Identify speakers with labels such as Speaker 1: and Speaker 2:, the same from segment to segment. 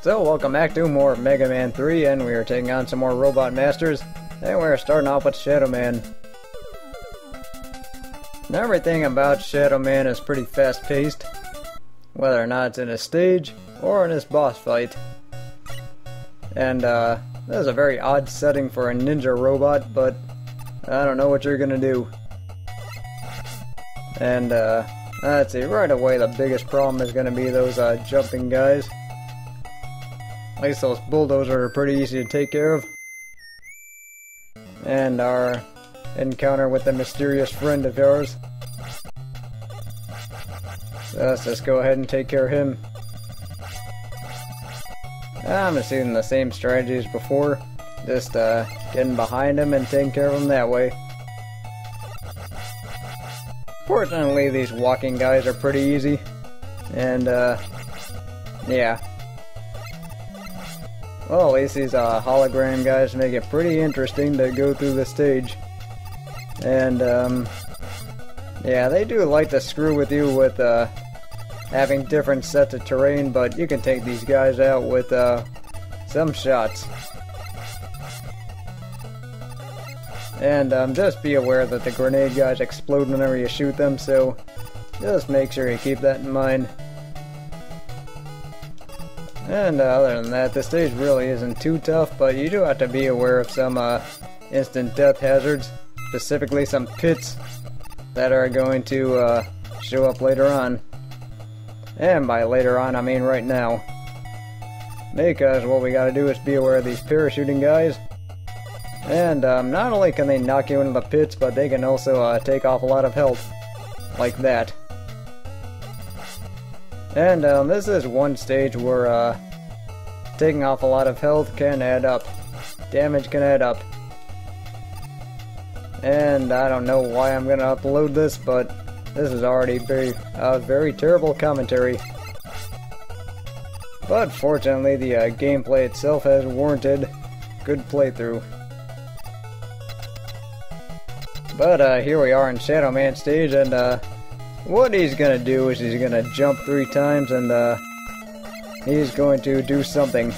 Speaker 1: So welcome back to more Mega Man 3, and we are taking on some more Robot Masters, and we're starting off with Shadow Man. And everything about Shadow Man is pretty fast paced, whether or not it's in a stage or in his boss fight. And this is a very odd setting for a ninja robot, but I don't know what you're gonna do. And let's see, right away the biggest problem is gonna be those jumping guys. At least those bulldozers are pretty easy to take care of. And our encounter with the mysterious friend of ours. So let's just go ahead and take care of him. I'm just using the same strategy as before. Just getting behind him and taking care of him that way. Fortunately, these walking guys are pretty easy. And yeah. Well, at least these hologram guys make it pretty interesting to go through the stage. And, yeah, they do like to screw with you with having different sets of terrain, but you can take these guys out with some shots. And just be aware that the grenade guys explode whenever you shoot them, so just make sure you keep that in mind. And other than that, the stage really isn't too tough, but you do have to be aware of some instant death hazards, specifically some pits that are going to show up later on. And by later on, I mean right now. Because what we gotta do is be aware of these parachuting guys. And not only can they knock you into the pits, but they can also take off a lot of health. Like that. And this is one stage where taking off a lot of health can add up. Damage can add up. And I don't know why I'm gonna upload this, but this is already very terrible commentary. But fortunately, the gameplay itself has warranted good playthrough. But here we are in Shadow Man stage, and what he's gonna do is he's gonna jump 3 times, and he's going to do something.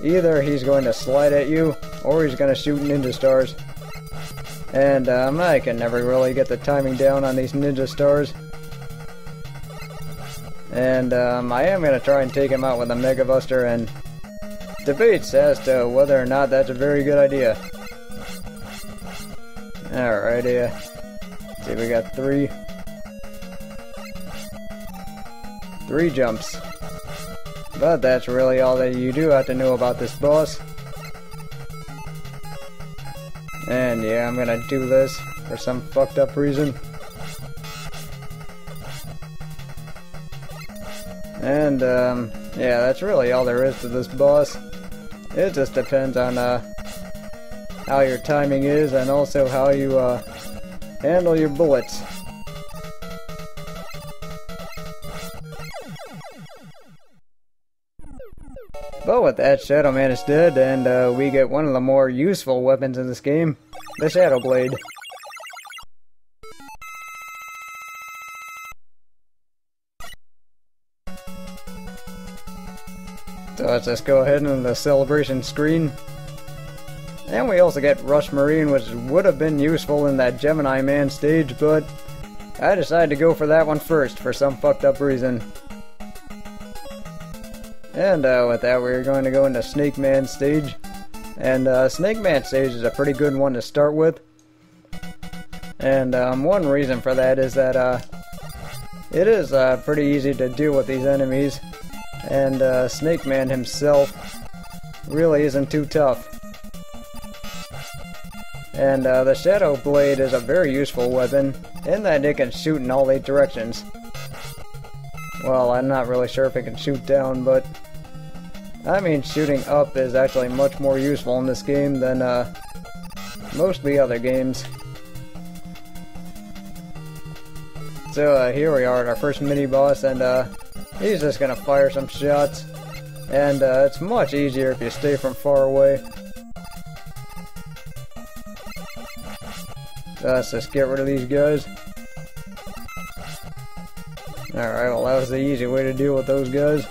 Speaker 1: Either he's going to slide at you, or he's gonna shoot ninja stars. And I can never really get the timing down on these ninja stars. And I am gonna try and take him out with a Mega Buster, and debates as to whether or not that's a very good idea. Alright, let's see, we got 3 jumps. But that's really all that you do have to know about this boss. And yeah, I'm gonna do this for some fucked up reason. And yeah, that's really all there is to this boss. It just depends on how your timing is, and also how you handle your bullets. But with that, Shadow Man is dead, and we get one of the more useful weapons in this game, the Shadow Blade. So let's just go ahead into the celebration screen. And we also get Rush Marine, which would have been useful in that Gemini Man stage, but I decided to go for that one first for some fucked up reason. And with that, we're going to go into Snake Man stage. And Snake Man stage is a pretty good one to start with. And one reason for that is that it is pretty easy to deal with these enemies. And Snake Man himself really isn't too tough. And the Shadow Blade is a very useful weapon, in that it can shoot in all 8 directions. Well, I'm not really sure if it can shoot down, but I mean, shooting up is actually much more useful in this game than most of the other games. So here we are at our first mini-boss, and he's just gonna fire some shots. And it's much easier if you stay from far away. Let's just get rid of these guys. Alright, well that was the easy way to deal with those guys.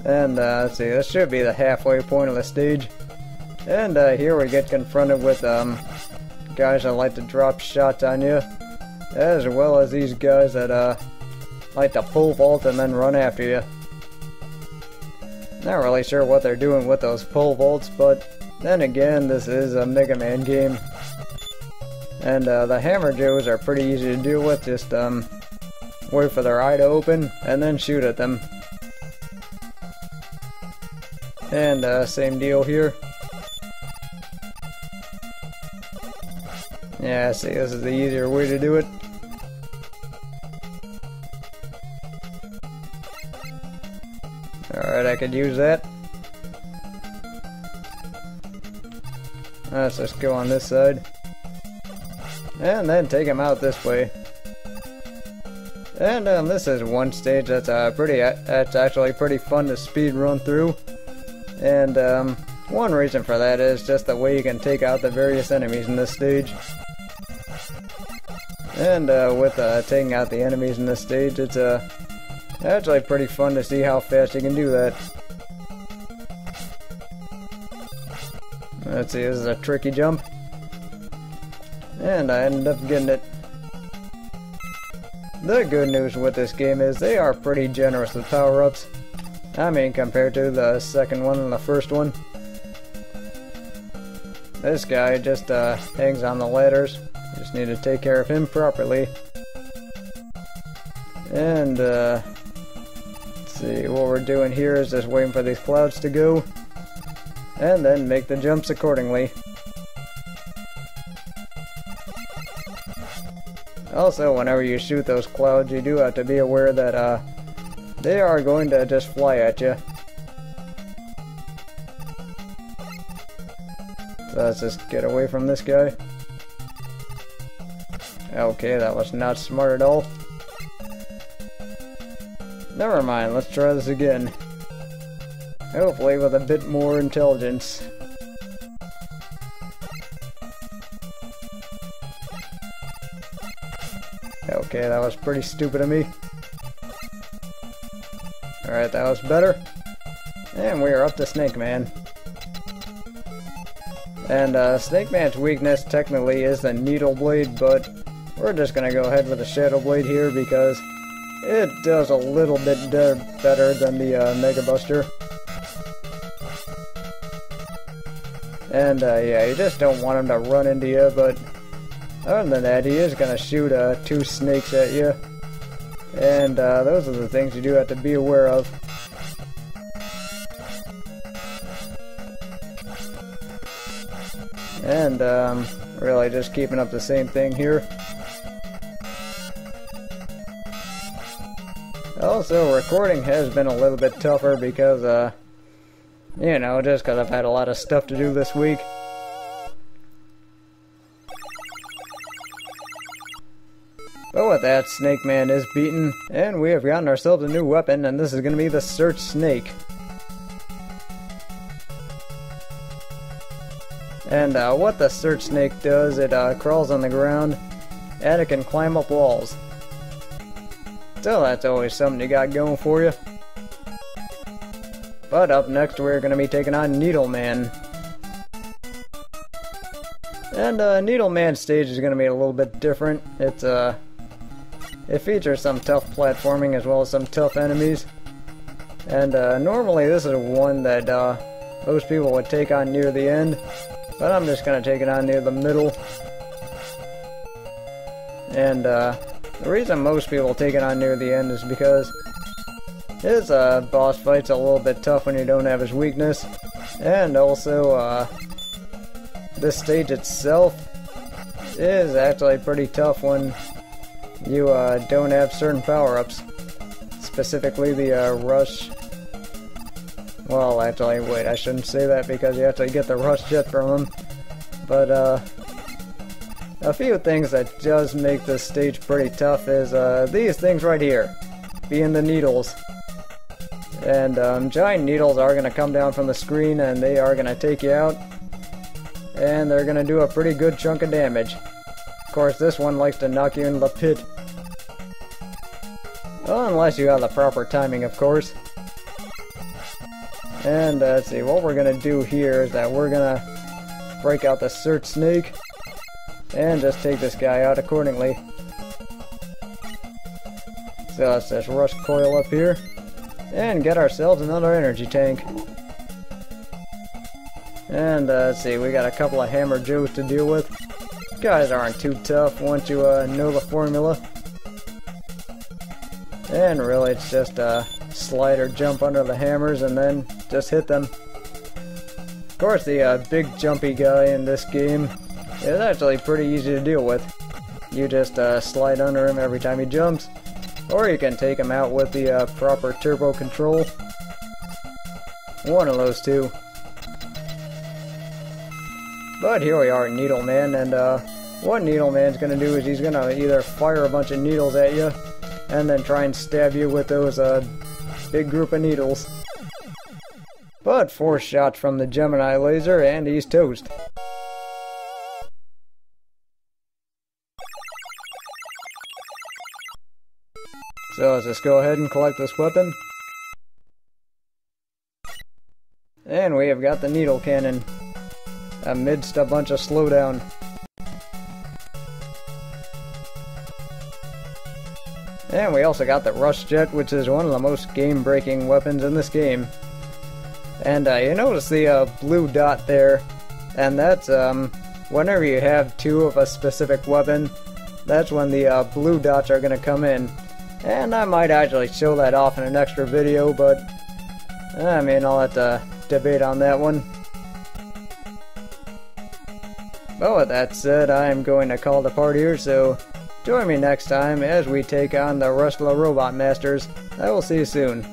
Speaker 1: And let's see, this should be the halfway point of the stage. And here we get confronted with guys that like to drop shots on you, as well as these guys that like to pole vault and then run after you. Not really sure what they're doing with those pole vaults, but then again, this is a Mega Man game. And the Hammer Joes are pretty easy to deal with. Just wait for their eye to open and then shoot at them. And same deal here. Yeah, see, this is the easier way to do it. Alright, I could use that. Let's just go on this side. And then take him out this way. And this is one stage that's actually pretty fun to speed run through. And one reason for that is just the way you can take out the various enemies in this stage. And with taking out the enemies in this stage, it's actually pretty fun to see how fast you can do that. Let's see, this is a tricky jump. And I ended up getting it. The good news with this game is they are pretty generous with power-ups. I mean, compared to the second one and the first one. This guy just hangs on the ladders. Just need to take care of him properly. And let's see, what we're doing here is just waiting for these clouds to go. And then make the jumps accordingly. Also, whenever you shoot those clouds, you do have to be aware that they are going to just fly at you. So let's just get away from this guy. Okay, that was not smart at all. Never mind, let's try this again. Hopefully with a bit more intelligence. Okay, that was pretty stupid of me. Alright, that was better. And we are up to Snake Man. And Snake Man's weakness technically is the Needle Blade, but we're just gonna go ahead with the Shadow Blade here because it does a little bit better than the Mega Buster. And yeah, you just don't want him to run into you, but other than that, he is gonna shoot 2 snakes at you. And those are the things you do have to be aware of. And really just keeping up the same thing here. Also, recording has been a little bit tougher because, you know, just because I've had a lot of stuff to do this week. But with that, Snake Man is beaten, and we have gotten ourselves a new weapon, and this is going to be the Search Snake. And what the Search Snake does, it crawls on the ground, and it can climb up walls. So that's always something you got going for you. But up next we're going to be taking on Needle Man. And Needle Man's stage is going to be a little bit different. It features some tough platforming as well as some tough enemies. And normally this is one that most people would take on near the end. But I'm just going to take it on near the middle. And the reason most people take it on near the end is because his boss fight's a little bit tough when you don't have his weakness. And also, this stage itself is actually pretty tough when you don't have certain power-ups. Specifically the rush. Well, actually, wait, I shouldn't say that because you actually get the rush jet from him. But a few things that does make this stage pretty tough is these things right here, being the needles. And giant needles are going to come down from the screen and they are going to take you out. And they're going to do a pretty good chunk of damage. Of course, this one likes to knock you into the pit. Well, unless you have the proper timing, of course. And let's see, what we're gonna do here is that we're gonna break out the Search Snake and just take this guy out accordingly. So let's just rush Coil up here and get ourselves another energy tank. And let's see, we got a couple of Hammer Joes to deal with. Guys aren't too tough once you know the formula. And really it's just slide or jump under the hammers and then just hit them. Of course the big jumpy guy in this game is actually pretty easy to deal with. You just slide under him every time he jumps, or you can take him out with the proper turbo control. One of those two. But here we are at Needleman, and what Needleman's gonna do is he's gonna either fire a bunch of needles at you and then try and stab you with those big group of needles. But 4 shots from the Gemini laser and he's toast. So let's just go ahead and collect this weapon. And we have got the Needle Cannon amidst a bunch of slowdown. And we also got the Rush Jet, which is one of the most game-breaking weapons in this game. And you notice the blue dot there, and that's whenever you have 2 of a specific weapon, that's when the blue dots are going to come in. And I might actually show that off in an extra video, but I mean, I'll have to debate on that one. But with that said, I'm going to call it a part here, so join me next time as we take on the rest of the Robot Masters. I will see you soon.